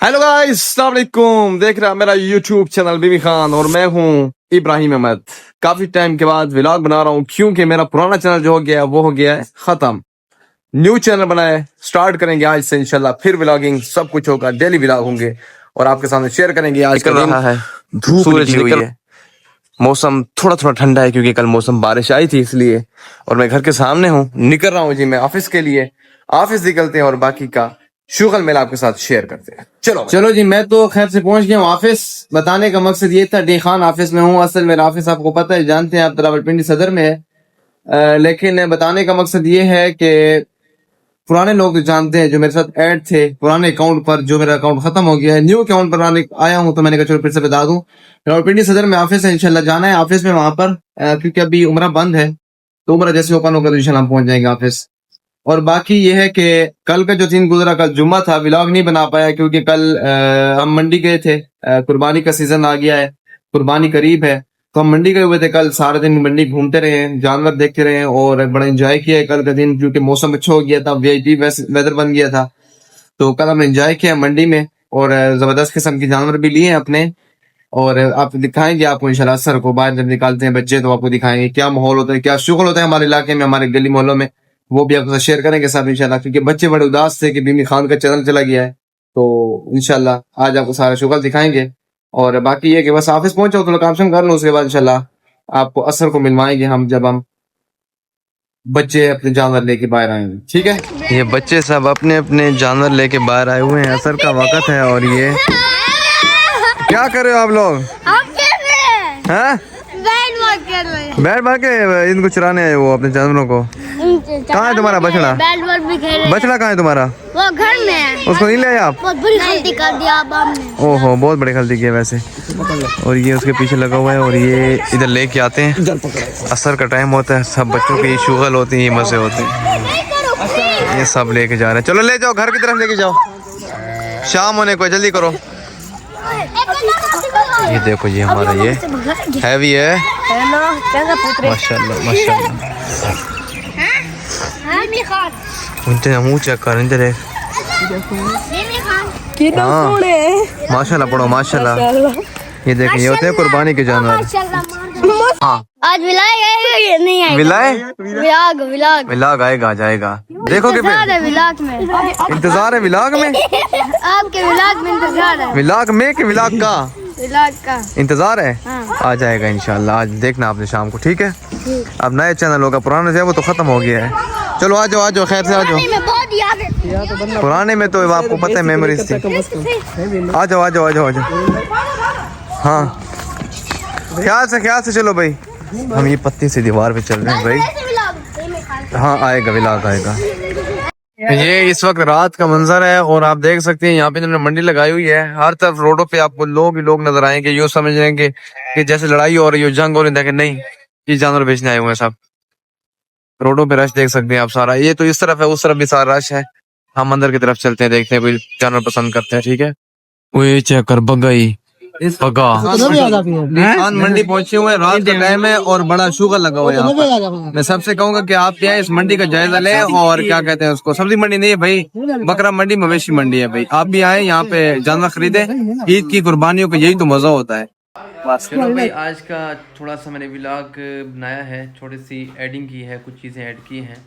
Hello guys, अस्सलाम वालेकुम। देख रहा मेरा यूट्यूब चैनल बीबी खान और मैं हूं इब्राहिम अहमद। काफी टाइम के बाद व्लॉग बना रहा हूं क्योंकि मेरा पुराना चैनल जो हो गया वो हो गया है खत्म। न्यू चैनल बनाए, स्टार्ट करेंगे आज से इंशाल्लाह। फिर व्लॉगिंग सब कुछ होगा, डेली व्लॉग होंगे और आपके सामने शेयर करेंगे। आज निकल रहा है, धूप निकली हुई है, मौसम थोड़ा थोड़ा ठंडा है क्योंकि कल मौसम बारिश आई थी इसलिए। और मैं घर के सामने हूँ, निकल रहा हूँ जी मैं ऑफिस के लिए। ऑफिस निकलते हैं और बाकी का शुगल मेला आपके साथ शेयर करते हैं। चलो जी, मैं तो खैर से पहुंच गया हूँ ऑफिस। बताने का मकसद ये था, डी खान ऑफिस में हूँ। असल मेरा ऑफिस आपको पता है, जानते हैं आप, रावलपिंडी सदर में है। लेकिन बताने का मकसद ये है कि पुराने लोग जानते हैं जो मेरे साथ ऐड थे पुराने अकाउंट पर, जो मेरा अकाउंट खत्म हो गया है, न्यू अकाउंट पर आया हूँ। तो मैंने कहा चलो फिर से बता दूं, रावलपिंडी सदर में ऑफिस है, इंशाल्लाह जाना है ऑफिस में वहां पर। क्योंकि अभी उम्रा बंद है, तो उम्रा जैसे ओपन होगा तो इंशाल्लाह हम पहुंच जाएंगे ऑफिस। और बाकी ये है कि कल का जो दिन गुजरा, कल जुम्मा था, व्लॉग नहीं बना पाया क्योंकि कल हम मंडी गए थे। कुर्बानी का सीजन आ गया है, कुर्बानी करीब है, तो हम मंडी गए हुए थे। कल सारा दिन मंडी घूमते रहे, जानवर देखते रहे और बड़ा एंजॉय किया है कल का दिन, क्योंकि मौसम अच्छा हो गया था, वीआईपी वेदर बन गया था। तो कल हमने एंजॉय किया मंडी में और जबरदस्त किस्म के जानवर भी लिए हैं अपने। और आप दिखाएंगे आपको इंशाल्लाह असर को, बाहर जब निकालते हैं बच्चे तो आपको दिखाएंगे क्या माहौल होता है, क्या शुगल होता है हमारे इलाके में, हमारे गली मोहल्लों में। वो भी आपके साथ शेयर करेंगे सब इंशाल्लाह, क्योंकि बच्चे बड़े उदास थे कि बीमी खान का चैनल चला गया है। तो इंशाल्लाह आज आपको सारा शुगल दिखाएंगे। और बाकी ये कि बस ऑफिस पहुंचो, थोड़ा काम शाम कर लो, उसके बाद इंशाल्लाह आपको असर को मिलवाएंगे हम, जब हम बच्चे अपने जानवर लेके बाहर आएंगे। ठीक है, ये बच्चे सब अपने अपने जानवर लेके बाहर आए हुए हैं। असर का वक्त है और ये क्या कर रहे हो आप लोग? हैं? बैट मार के इनको चुराने आए हो अपने जानवरों को। कहाँ है तुम्हारा बछड़ा? बछड़ा कहाँ है तुम्हारा? वो घर में है। उसको नहीं ले आए आप? बहुत बड़ी गलती कर दिया अब हमने। ओहो, बहुत बड़ी गलती की है वैसे। और ये उसके पीछे लगा हुआ है और ये इधर लेके आते हैं। असर का टाइम होता है, सब बच्चों की शुगल होती है, मजे होते हैं। ये सब लेके जा रहे हैं। चलो ले जाओ, घर की तरफ लेके जाओ, शाम होने को, जल्दी करो। ये देखो, ये हमारा ये हैवी है, माशाल्लाह माशाल्लाह। उनते मुंह चेक कर, इधर है। हाँ, माशाल्लाह पढ़ो, माशाल्लाह। ये देखिए, ये होते हैं कुर्बानी के जानवर। हाँ, आज विलाग आएगा या नहीं आएगा? विलाग विलाग विलाग आएगा, जाएगा। देखोगे इंतजार है विलाग में। इंतजार है विलाग में, आपके विलाग में इंतजार है। विलाग में कि विलाग का विलाग का इंतजार है? हाँ। आ जाएगा इंशाल्लाह, आज देखना आपने शाम को, ठीक है? अब नए चैनल होगा, पुराना जो है वो तो खत्म हो गया है। चलो आ जाओ, आ जाओ, खैर से आ जाओ। बहुत याद है। पुराने में तो आपको पता है मेमोरीज थी। आ जाओ आ जाओ आ जाओ आ जाओ। हाँ, ख्याल से चलो भाई। हम ये पत्ती से दीवार पे चल रहे हैं भाई। हाँ, आएगा विलाग आएगा। ये इस वक्त रात का मंजर है और आप देख सकते हैं यहाँ पे इन्होंने मंडी लगाई हुई है। हर तरफ रोडों पे आपको लोग ही लोग नजर आएंगे। यूँ समझ लेंगे कि जैसे लड़ाई हो रही हो, जंग हो रही है, नहीं, ये जानवर बेचने आए हुए हैं सब। रोडों पे रश देख सकते हैं आप सारा। ये तो इस तरफ है, उस तरफ भी सारा रश है। हम अंदर की तरफ चलते हैं, देखते हैं कोई जानवर पसंद करते हैं, ठीक है? वो चेक कर, बगाई बगा खान मंडी पहुंचे हुए, रात का टाइम है और बड़ा शुगर लगा हुआ है यहाँ पर। मैं सबसे कहूंगा कि आप क्या है, इस मंडी का जायजा लें। और क्या कहते हैं उसको, सब्जी मंडी नहीं है भाई, बकरा मंडी, मवेशी मंडी है भाई। आप भी आए यहाँ पे, जानवर खरीदे। ईद की कुर्बानियों का यही तो मजा होता है। चलो भाई, आज का थोड़ा सा मैंने व्लॉग बनाया है, छोटी सी एडिंग की है, कुछ चीज़ें ऐड की हैं।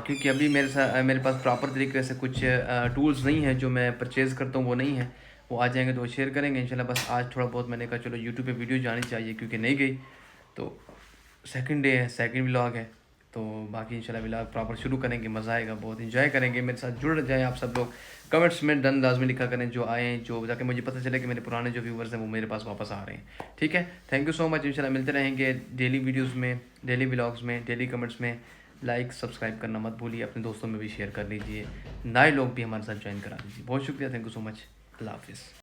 क्योंकि अभी मेरे पास प्रॉपर तरीके से कुछ टूल्स नहीं है, जो मैं परचेज़ करता हूँ वो नहीं है। वो आ जाएंगे तो वो शेयर करेंगे इंशाल्लाह। बस आज थोड़ा बहुत मैंने कहा चलो यूट्यूब पे वीडियो जानी चाहिए, क्योंकि नहीं गई। तो सेकंड डे है, सेकंड व्लॉग है, तो बाकी इंशाल्लाह व्लॉग प्रॉपर शुरू करेंगे। मज़ा आएगा, बहुत इंजॉय करेंगे। मेरे साथ जुड़ जाए आप सब लोग। कमेंट्स में डन लाजमी लिखा करें जो आए, जो जाके मुझे पता चले कि मेरे पुराने जो व्यूवर्स हैं वो मेरे पास वापस आ रहे हैं, ठीक है? Thank you so much. इंशाल्लाह मिलते रहेंगे डेली वीडियोज़ में, डेली व्लॉग्स में, डेली कमेंट्स में। लाइक सब्सक्राइब करना मत भूलिए, अपने दोस्तों में भी शेयर कर लीजिए, नए लोग भी हमारे साथ ज्वाइन करा दीजिए। बहुत शुक्रिया, थैंक यू सो मच। अल्लाह हाफिज़।